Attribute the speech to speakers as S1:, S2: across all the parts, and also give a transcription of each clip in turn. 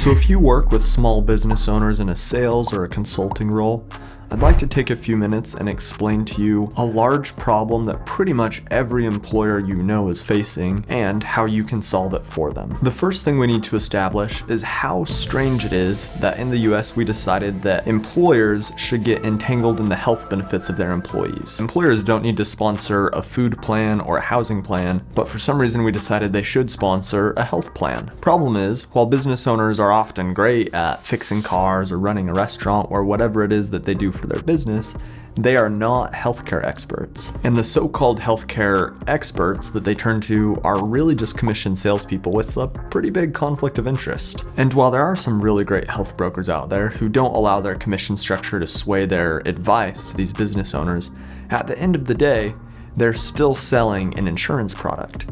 S1: So if you work with small business owners in a sales or a consulting role, I'd like to take a few minutes and explain to you a large problem that pretty much every employer you know is facing and how you can solve it for them. The first thing we need to establish is how strange it is that in the US we decided that employers should get entangled in the health benefits of their employees. Employers don't need to sponsor a food plan or a housing plan, but for some reason we decided they should sponsor a health plan. Problem is, while business owners are often great at fixing cars or running a restaurant or whatever it is that they do for their business, they are not healthcare experts. And the so-called healthcare experts that they turn to are really just commissioned salespeople with a pretty big conflict of interest. And while there are some really great health brokers out there who don't allow their commission structure to sway their advice to these business owners, at the end of the day, they're still selling an insurance product.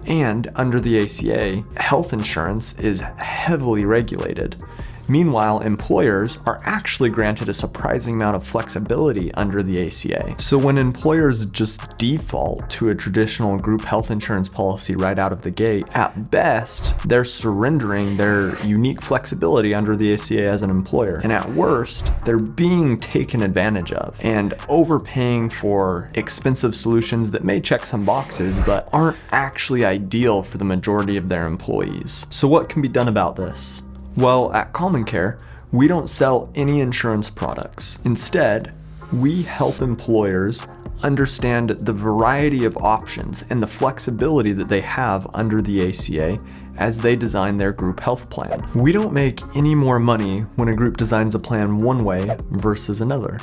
S1: And under the ACA, health insurance is heavily regulated. Meanwhile, employers are actually granted a surprising amount of flexibility under the ACA. So when employers just default to a traditional group health insurance policy right out of the gate, at best, they're surrendering their unique flexibility under the ACA as an employer. And at worst, they're being taken advantage of and overpaying for expensive solutions that may check some boxes, but aren't actually ideal for the majority of their employees. So what can be done about this? Well, at Common Care, we don't sell any insurance products. Instead, we help employers understand the variety of options and the flexibility that they have under the ACA as they design their group health plan. We don't make any more money when a group designs a plan one way versus another.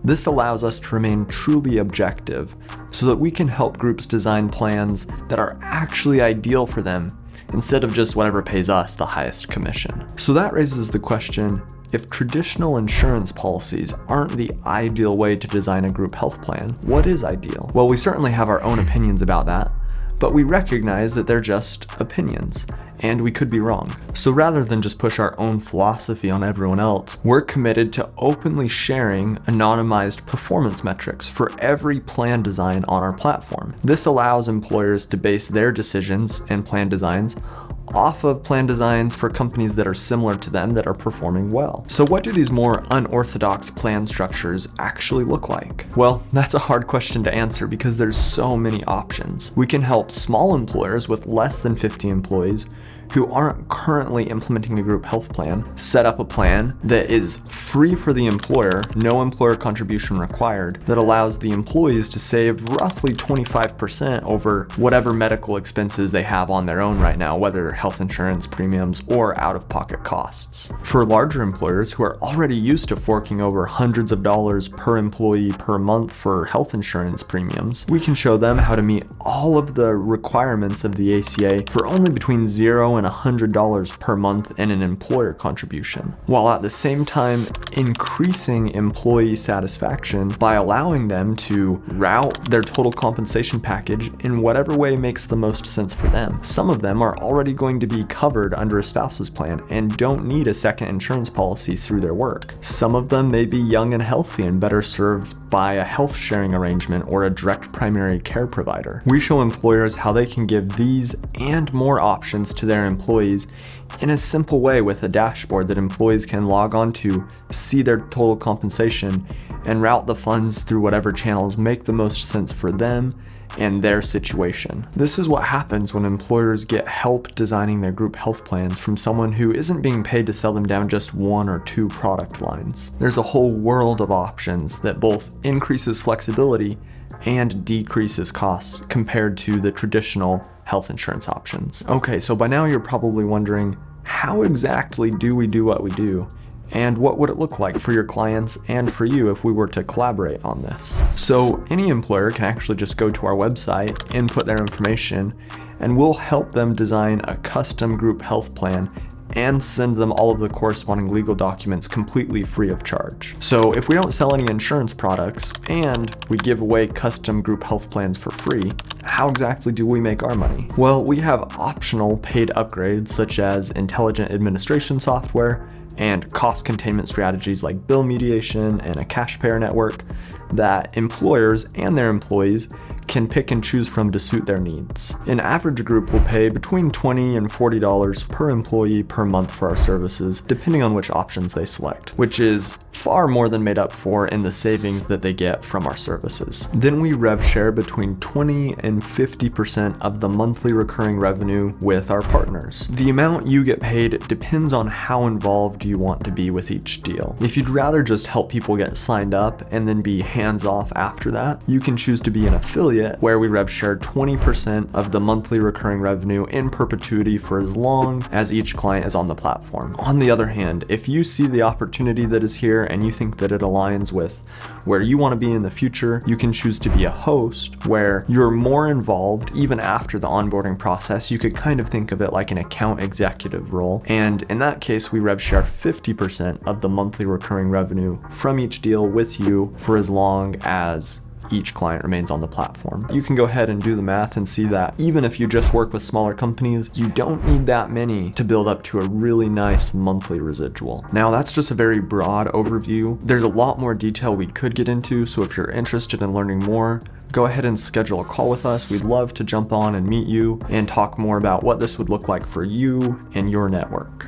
S1: This allows us to remain truly objective so that we can help groups design plans that are actually ideal for them instead of just whatever pays us the highest commission. So that raises the question, if traditional insurance policies aren't the ideal way to design a group health plan, what is ideal? Well, we certainly have our own opinions about that, but we recognize that they're just opinions, and we could be wrong. So rather than just push our own philosophy on everyone else, we're committed to openly sharing anonymized performance metrics for every plan design on our platform. This allows employers to base their decisions and plan designs off of plan designs for companies that are similar to them that are performing well. So what do these more unorthodox plan structures actually look like? Well, that's a hard question to answer because there's so many options. We can help small employers with less than 50 employees who aren't currently implementing a group health plan set up a plan that is free for the employer, no employer contribution required, that allows the employees to save roughly 25% over whatever medical expenses they have on their own right now, whether health insurance premiums or out-of-pocket costs. For larger employers who are already used to forking over hundreds of dollars per employee per month for health insurance premiums, we can show them how to meet all of the requirements of the ACA for only between $0 and $100 per month in an employer contribution, while at the same time increasing employee satisfaction by allowing them to route their total compensation package in whatever way makes the most sense for them. Some of them are already going to be covered under a spouse's plan and don't need a second insurance policy through their work. Some of them may be young and healthy and better served by a health sharing arrangement or a direct primary care provider. We show employers how they can give these and more options to their employees in a simple way with a dashboard that employees can log on to, see their total compensation, and route the funds through whatever channels make the most sense for them and their situation. This is what happens when employers get help designing their group health plans from someone who isn't being paid to sell them down just one or two product lines. There's a whole world of options that both increases flexibility and decreases costs compared to the traditional health insurance options. Okay, so by now you're probably wondering, how exactly do we do what we do? And what would it look like for your clients and for you if we were to collaborate on this? So any employer can actually just go to our website, input their information, and we'll help them design a custom group health plan and send them all of the corresponding legal documents completely free of charge. So if we don't sell any insurance products and we give away custom group health plans for free, how exactly do we make our money? Well, we have optional paid upgrades such as intelligent administration software and cost containment strategies like bill mediation and a cash payer network that employers and their employees can pick and choose from to suit their needs. An average group will pay between $20 and $40 per employee per month for our services, depending on which options they select, which is far more than made up for in the savings that they get from our services. Then we rev share between 20 and 50% of the monthly recurring revenue with our partners. The amount you get paid depends on how involved you want to be with each deal. If you'd rather just help people get signed up and then be hands off after that, you can choose to be an affiliate where we rev share 20% of the monthly recurring revenue in perpetuity for as long as each client is on the platform. On the other hand, if you see the opportunity that is here and you think that it aligns with where you want to be in the future, you can choose to be a host where you're more involved even after the onboarding process. You could kind of think of it like an account executive role. And in that case, we rev share 50% of the monthly recurring revenue from each deal with you for as long as each client remains on the platform. You can go ahead and do the math and see that even if you just work with smaller companies, you don't need that many to build up to a really nice monthly residual. Now, that's just a very broad overview. There's a lot more detail we could get into, so if you're interested in learning more, go ahead and schedule a call with us. We'd love to jump on and meet you and talk more about what this would look like for you and your network.